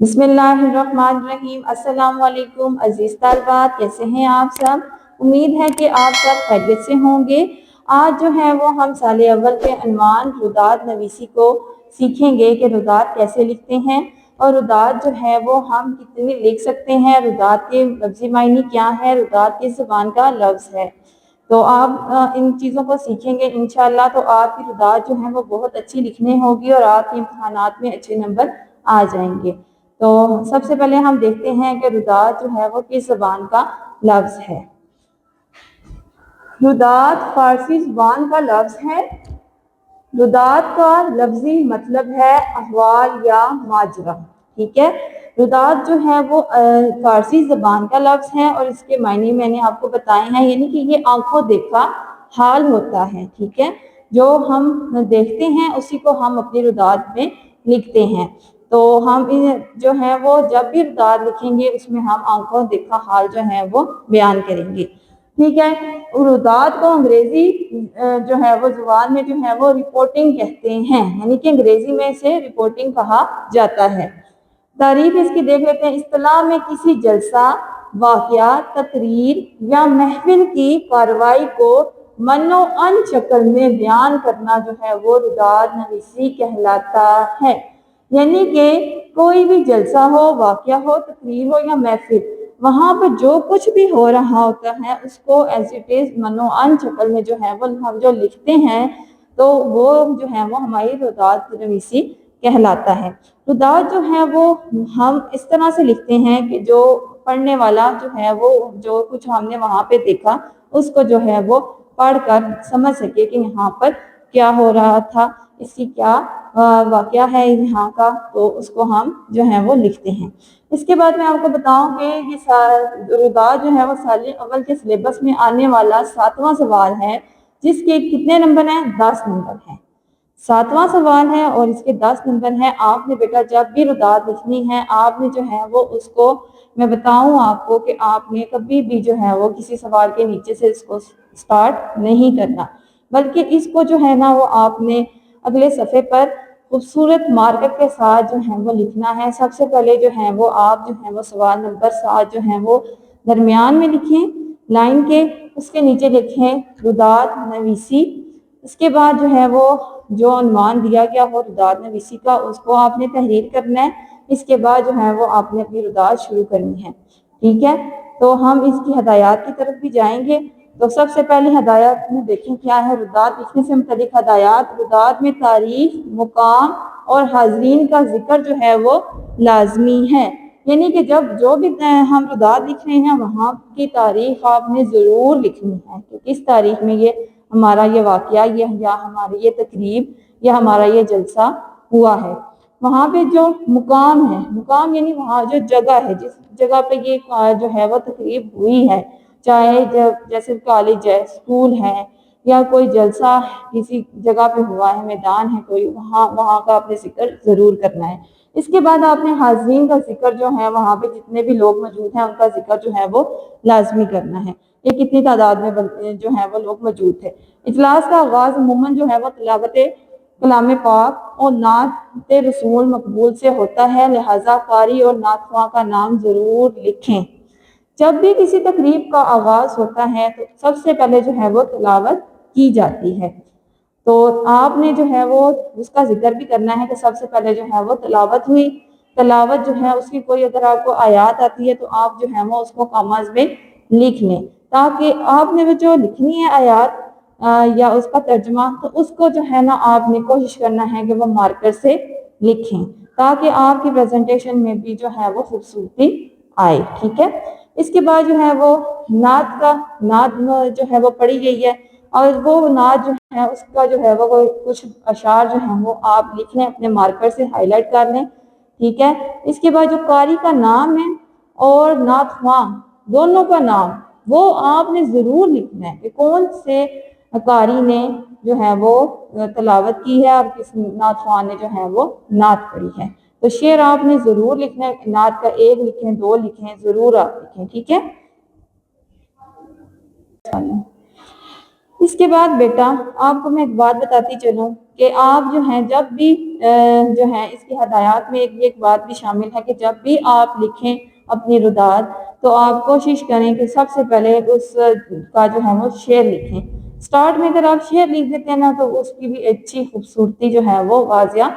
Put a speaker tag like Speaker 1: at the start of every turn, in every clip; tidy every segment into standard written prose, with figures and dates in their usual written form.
Speaker 1: बिस्मिल्लाहिर्रहमानिर्रहीम। अस्सलाम वालेकुम अजीज तालबात, कैसे हैं आप सब। उम्मीद है कि आप सब खैरियत से होंगे। आज जो है वो हम साले अव्वल के अनवान रुदात नवीसी को सीखेंगे कि रुदात कैसे लिखते हैं और रुदात जो है वो हम कितनी लिख सकते हैं, रुदात के लफ्ज़ी मायने क्या है, रुदात किस ज़ुबान का लफ्ज़ है। तो आप इन चीज़ों को सीखेंगे इंशाअल्लाह, तो आपकी रुदात जो है वो बहुत अच्छी लिखनी होगी और आपके इम्तहानात में अच्छे नंबर आ जाएंगे। तो सबसे पहले हम देखते हैं कि रुदात जो है वो किस ज़बान का लफ्ज़ है। रुदात फारसी ज़बान का लफ्ज़ है। रुदात का लफ्ज़ी मतलब है अहवाल या माजरा। ठीक है, रुदात जो है वो फारसी ज़बान का लफ्ज़ है और इसके मायने मैंने आपको बताए हैं, यानी कि ये आंखों देखा हाल होता है। ठीक है, जो हम देखते हैं उसी को हम अपनी रुदात में लिखते हैं। तो हम जो है वो जब भी रुदात लिखेंगे उसमें हम आंखों देखा हाल जो है वो बयान करेंगे। ठीक है, रुदात को अंग्रेजी जो है वो जुबान में जो है वो रिपोर्टिंग कहते हैं, यानी कि अंग्रेजी में इसे रिपोर्टिंग कहा जाता है। तारीफ इसकी देख लेते हैं। इस्तिलाह में किसी जलसा, वाक़या, तकरीर या महफिल की कार्रवाई को मनो अन शक्ल में बयान करना जो है वो रुदात नवीसी कहलाता है। यानी कि कोई भी जलसा हो, वाक़या हो, तकरीर हो या महफिल, वहाँ पर जो कुछ भी हो रहा होता है उसको एज इट इज मनो अन शक्ल में जो है वो हम जो लिखते हैं तो वो जो है वो हमारी रुदात नवीसी कहलाता है। रुदात जो है वो हम इस तरह से लिखते हैं कि जो पढ़ने वाला जो है वो जो कुछ हमने वहाँ पे देखा उसको जो है वो पढ़कर समझ सके कि यहाँ पर क्या हो रहा था, इसकी क्या वाक़या है यहाँ का, तो उसको हम जो है वो लिखते हैं। इसके बाद मैं आपको बताऊं कि ये रुदात जो है वो साले अव्वल के सिलेबस में आने वाला 7वां सवाल है, जिसके कितने नंबर हैं, 10 नंबर हैं। 7वां सवाल है और इसके 10 नंबर हैं। आपने बेटा जब भी रुदात लिखनी है आपने जो है वो उसको, मैं बताऊं आपको कि आपने कभी भी जो है वो किसी सवाल के नीचे से इसको स्टार्ट नहीं करना, बल्कि इसको जो है ना वो आपने अगले सफ़े पर खूबसूरत मार्कर के साथ जो है वो लिखना है। सबसे पहले जो है वो आप जो है वो सवाल नंबर 7 जो है वो दरमियान में लिखें लाइन के, उसके नीचे लिखें रुदात नवीसी। इसके बाद जो है वो जो अनुमान दिया गया हो रुदात नवीसी का उसको आपने तहरीर करना है। इसके बाद जो है वो आपने अपनी रुदात शुरू करनी है। ठीक है, तो हम इसकी हदायत की तरफ भी जाएंगे। तो सबसे पहले हदायत में देखें क्या है। रुदात लिखने से मुतालिक हदायत। रुदात में तारीख, मुकाम और हाजरीन का जिक्र जो है वो लाजमी है, यानी कि जब जो भी हम रुदात लिख रहे हैं वहाँ की तारीख आपने ज़रूर लिखनी है कि किस तारीख में ये हमारा ये वाक़या या हमारी ये तकरीब या हमारा ये जलसा हुआ है। वहाँ पे जो मुकाम है, मुकाम यानी वहाँ जो जगह है, जिस जगह पे ये जो है वो तकरीब हुई है, चाहे जैसे कॉलेज है, स्कूल है या कोई जलसा किसी जगह पे हुआ है, मैदान है कोई, वहाँ का आपने जिक्र ज़रूर करना है। इसके बाद आपने हाज़रीन का जिक्र जो है वहाँ पे जितने भी लोग मौजूद हैं उनका जिक्र जो है वो लाजमी करना है। ये कितनी तादाद में जो है वो लोग मौजूद थे। इजलास का आगाज़ अमूमन जो है वो तिलावत कलाम पाक और नात रसूल मकबूल से होता है, लिहाजा कारी और नात ख्वां का नाम ज़रूर लिखें। जब भी किसी तकरीब का आगाज़ होता है तो सबसे पहले जो है वो तिलावत की जाती है। तो आपने जो है वो उसका जिक्र भी करना है कि सबसे पहले जो है वो तिलावत हुई। तिलावत जो है उसकी कोई अगर आपको आयत आती है तो आप जो है वो उसको कॉमास में लिख लें, ताकि आपने वो जो लिखनी है आयत या उसका तर्जमा, तो उसको जो है ना आपने कोशिश करना है कि वो मार्कर से लिखें, ताकि आपकी प्रेजेंटेशन में भी जो है वो खूबसूरती आए। ठीक है, इसके बाद जो है वो नात जो है वो पढ़ी गई है और वो नात जो है उसका जो है वो कुछ अशार जो है वो आप लिख लें, अपने मार्कर से हाईलाइट कर लें। ठीक है, इसके बाद जो कारी का नाम है और नात ख्वां दोनों का नाम वो आपने ज़रूर लिखना है कि कौन से कारी ने जो है वो तिलावत की है और किस नात ख्वां ने जो है वो नात पढ़ी है। तो शेर आपने ज़रूर लिखना है, नात का 1 लिखें, 2 लिखें, ज़रूर आप लिखें। ठीक है, इसके बाद बेटा आपको मैं एक बात बताती चलूँ कि आप जो हैं जब भी जो है इसकी हदायत में एक बात भी शामिल है कि जब भी आप लिखें अपनी रुदात तो आप कोशिश करें कि सबसे पहले उस का जो है वो शेर लिखें। स्टार्ट में अगर आप शेर लिख देते हैं ना तो उसकी भी अच्छी खूबसूरती जो है वो वाजिया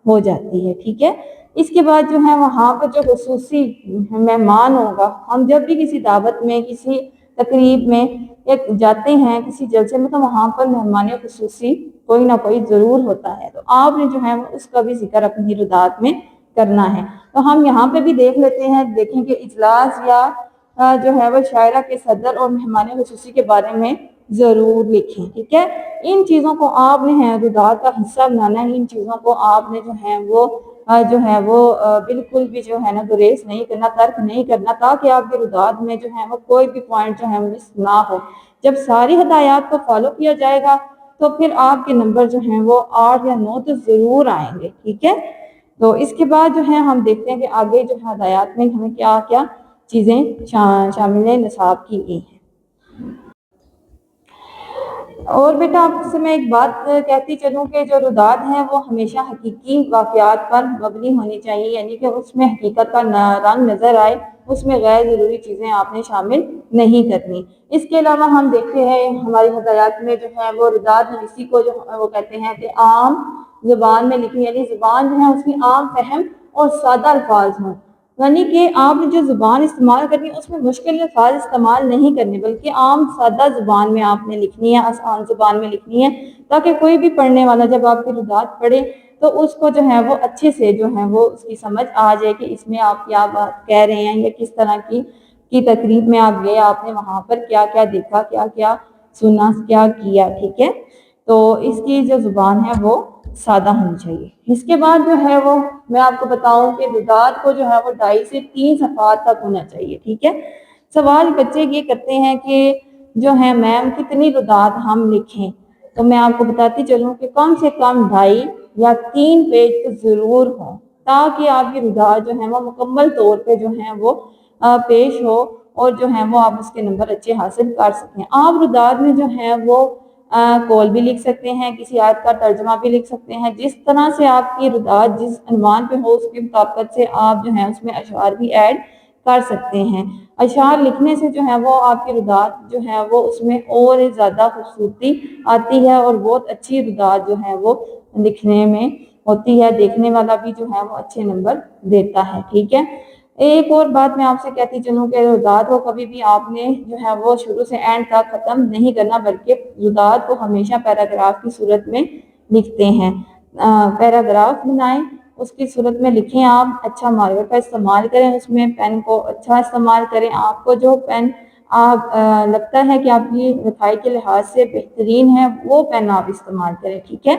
Speaker 1: हो जाती है, ठीक है। इसके बाद जो है वहाँ पर जो खुसूसी मेहमान होगा, हम जब भी किसी दावत में किसी तकरीब में एक जाते हैं किसी जलसे में तो वहाँ पर मेहमान खुसूसी कोई ना कोई ज़रूर होता है, तो आपने जो है उसका भी जिक्र अपनी रुदात में करना है। तो हम यहाँ पे भी देख लेते हैं, देखें कि इजलास या जो है वो शायरा के सदर और मेहमान खुसूसी के बारे में ज़रूर लिखें, ठीक है। इन चीज़ों को आपने है रुदात का हिस्सा बनाना है, इन चीज़ों को आपने जो है वो बिल्कुल भी जो है ना गुरेज नहीं करना, तर्क नहीं करना, ताकि आपके रुदात में जो है वो कोई भी पॉइंट जो है मिस ना हो। जब सारी हदायत को फॉलो किया जाएगा तो फिर आपके नंबर जो हैं वो 8 या 9 तो ज़रूर आएंगे, ठीक है। तो इसके बाद जो है हम देखते हैं कि आगे जो हदायत में हमें क्या क्या चीज़ें शामिल निसाब की गई हैं। और बेटा आपसे मैं एक बात कहती चलूँ कि जो रुदात है वो हमेशा हकीकी वाक़यात पर मबनी होनी चाहिए, यानी कि उसमें हकीकत का रंग नज़र आए, उसमें गैर ज़रूरी चीज़ें आपने शामिल नहीं करनी। इसके अलावा हम देखते हैं हमारी हदायत में जो है वो रुदात नवीसी को जो वो कहते हैं कि आम ज़ुबान में लिखी, यानी ज़ुबान जो है उसकी आम फहम और सादा अल्फाज हों, यानी कि आपने जो ज़ुबान इस्तेमाल करनी है उसमें मुश्किल अल्फाज इस्तेमाल नहीं करने, बल्कि आम सादा ज़ुबान में आपने लिखनी है, आसान ज़ुबान में लिखनी है, ताकि कोई भी पढ़ने वाला जब आपकी रुदात पढ़े तो उसको जो है वो अच्छे से जो है वो उसकी समझ आ जाए कि इसमें आप क्या बात कह रहे हैं या किस तरह की तकरीब में आप गए, आपने वहाँ पर क्या क्या देखा, क्या क्या सुना, क्या किया, ठीक है। तो इसकी जो ज़ुबान है वो सादा होनी चाहिए। इसके बाद जो है वो मैं आपको बताऊं कि रुदात को जो है वो 2.5 से 3 सफ़हात तक होना चाहिए, ठीक है। सवाल बच्चे ये करते हैं कि जो है मैम कितनी रुदात हम लिखें, तो मैं आपको बताती चलूँ कि कम से कम 2.5 या 3 पेज तो ज़रूर हो, ताकि आपकी रुदात जो है वो मुकम्मल तौर पे जो है वो पेश हो और जो है वो आप उसके नंबर अच्छे हासिल कर सकें। आप रुदात में जो है वो कॉल भी लिख सकते हैं, किसी आयत का तर्जमा भी लिख सकते हैं, जिस तरह से आपकी रुदात जिस अनवान पे हो उसके मुताबिक से आप जो है उसमें अशआर भी ऐड कर सकते हैं। अशआर लिखने से जो है वो आपकी रुदात जो है वो उसमें और ज़्यादा खूबसूरती आती है और बहुत अच्छी रुदात जो है वो लिखने में होती है, देखने वाला भी जो है वो अच्छे नंबर देता है, ठीक है। एक और बात मैं आपसे कहती चलूँ कि रुदात को कभी भी आपने जो है वो शुरू से एंड तक ख़त्म नहीं करना, बल्कि रुदात को हमेशा पैराग्राफ की सूरत में लिखते हैं। पैराग्राफ बनाएं, उसकी सूरत में लिखें, आप अच्छा मार्कर का इस्तेमाल करें, उसमें पेन को अच्छा इस्तेमाल करें। आपको जो पेन आप लगता है कि आपकी लिखाई के लिहाज से बेहतरीन है वो पेन आप इस्तेमाल करें, ठीक है,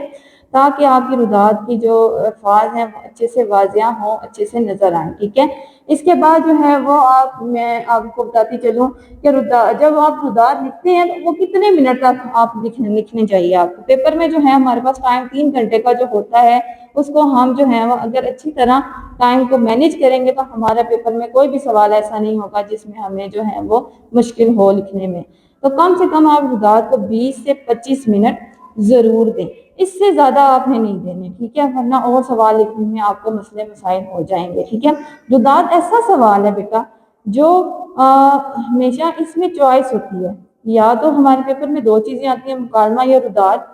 Speaker 1: ताकि आपकी रुदात की जो अल्फाज हैं अच्छे से वाजिया हों, अच्छे से नज़र आएँ, ठीक है। इसके बाद जो है वो मैं आपको बताती चलूँ कि जब आप रुदात लिखते हैं तो वो कितने मिनट तक आप लिखने चाहिए। आपको पेपर में जो है हमारे पास टाइम 3 घंटे का जो होता है उसको हम जो है वो अगर अच्छी तरह टाइम को मैनेज करेंगे तो हमारा पेपर में कोई भी सवाल ऐसा नहीं होगा जिसमें हमें जो है वो मुश्किल हो लिखने में। तो कम से कम आप रुदात को 20 से 25 मिनट ज़रूर दें, इससे ज़्यादा आपने नहीं देने, ठीक है, वरना और सवाल लिखने में आपको मसले मसाइल हो जाएंगे, ठीक है। रुदात ऐसा सवाल है बेटा जो हमेशा इसमें चॉइस होती है, या तो हमारे पेपर में 2 चीज़ें आती हैं, मुकालमा या रुदात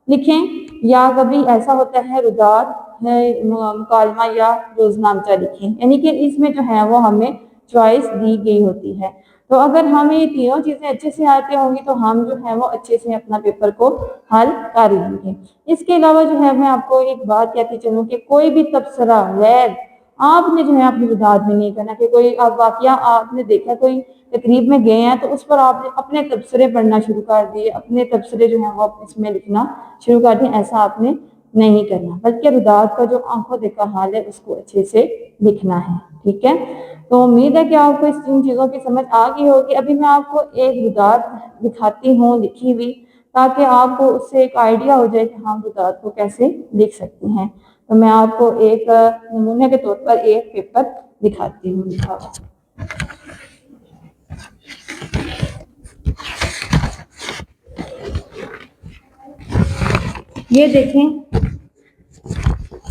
Speaker 1: लिखें, या कभी ऐसा होता है रुदात मुकालमा या रोजनामचा लिखें, यानी कि इसमें जो है वो हमें चॉइस दी गई होती है। तो अगर हमें ये तीनों चीज़ें अच्छे से आती होंगी तो हम जो है वो अच्छे से अपना पेपर को हल कर लेंगे। इसके अलावा जो है मैं आपको एक बात कहती चलूँ कि कोई भी तबसरा गैर आपने जो है अपनी रुदात में नहीं करना, कि कोई आप वाकया आपने देखा कोई तकरीब में गए हैं तो उस पर आपने अपने तबसरे पढ़ना शुरू कर दिए, अपने तबसरे जो है वो इसमें लिखना शुरू कर दिए, ऐसा आपने नहीं करना, बल्कि रुदात का जो आंखों देखा हाल है उसको अच्छे से लिखना है, ठीक है। तो उम्मीद है कि आपको इन चीज़ों की समझ आ गई होगी। अभी मैं आपको एक रुदात दिखाती हूँ लिखी हुई, ताकि आपको उससे एक आइडिया हो जाए कि हम रुदात को कैसे लिख सकते हैं। तो मैं आपको एक नमूने के तौर पर एक पेपर दिखाती हूँ लिखा हुआ। یہ دیکھیں،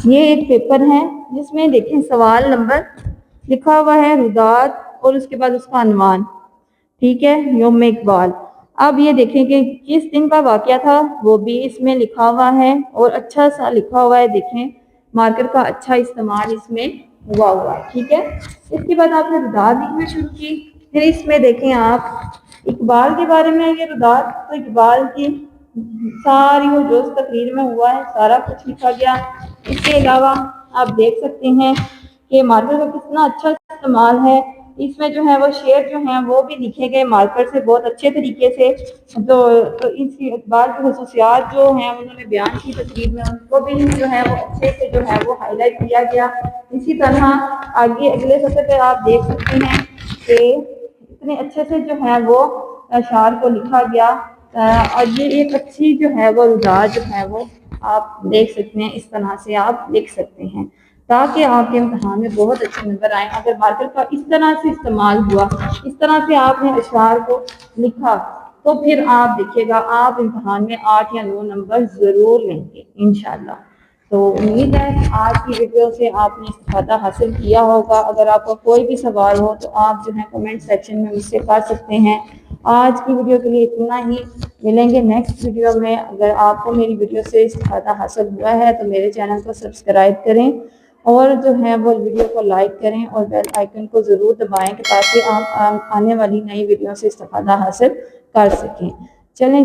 Speaker 1: یہ ایک پیپر ہے جس میں دیکھیں سوال نمبر لکھا ہوا ہے روداد اور اس کے بعد اس کا عنوان، ٹھیک ہے، یوم اقبال۔ اب یہ دیکھیں کہ کس دن کا واقعہ تھا وہ بھی اس میں لکھا ہوا ہے اور اچھا سا لکھا ہوا ہے، دیکھیں مارکر کا اچھا استعمال اس میں ہوا ہے، ٹھیک ہے۔ اس کے بعد آپ نے روداد لکھنا شروع کی، پھر اس میں دیکھیں آپ اقبال کے بارے میں یہ روداد، تو اقبال کی ساری وہ جو اس تقریر میں ہوا ہے سارا کچھ لکھا گیا۔ اس کے علاوہ آپ دیکھ سکتے ہیں کہ مارکر کا کتنا اچھا استعمال ہے، اس میں جو ہے وہ شعر جو ہیں وہ بھی لکھے گئے مارکر سے بہت اچھے طریقے سے، تو اس کی اقبال کی خصوصیات جو ہیں انہوں نے بیان کی تقریر میں، ان کو بھی جو ہے وہ اچھے سے جو ہے وہ ہائی لائٹ کیا گیا۔ اسی طرح آگے اگلے سطر پہ آپ دیکھ سکتے ہیں کہ اتنے اچھے سے جو ہے وہ اشعار کو لکھا گیا، اور یہ ایک اچھی جو ہے وہ روداد جو ہے وہ آپ دیکھ سکتے ہیں، اس طرح سے آپ لکھ سکتے ہیں تاکہ آپ کے امتحان میں بہت اچھے نمبر آئیں۔ اگر مارکر کا اس طرح سے استعمال ہوا، اس طرح سے آپ نے اشعار کو لکھا، تو پھر آپ دیکھیے گا آپ امتحان میں 8 یا 9 نمبر ضرور لیں گے انشاءاللہ۔ تو امید ہے آج کی ویڈیو سے آپ نے استفادہ حاصل کیا ہوگا۔ اگر آپ کو کوئی بھی سوال ہو تو آپ جو ہے کمنٹ سیکشن میں مجھ سے کر سکتے ہیں۔ آج کی ویڈیو کے لیے اتنا ہی، ملیں گے نیکسٹ ویڈیو میں۔ اگر آپ کو میری ویڈیو سے استفادہ حاصل ہوا ہے تو میرے چینل کو سبسکرائب کریں اور جو ہے وہ ویڈیو کو لائک کریں اور بیل آئیکن کو ضرور دبائیں تاکہ آپ آنے والی نئی ویڈیو سے استفادہ حاصل کر سکیں۔ چلیں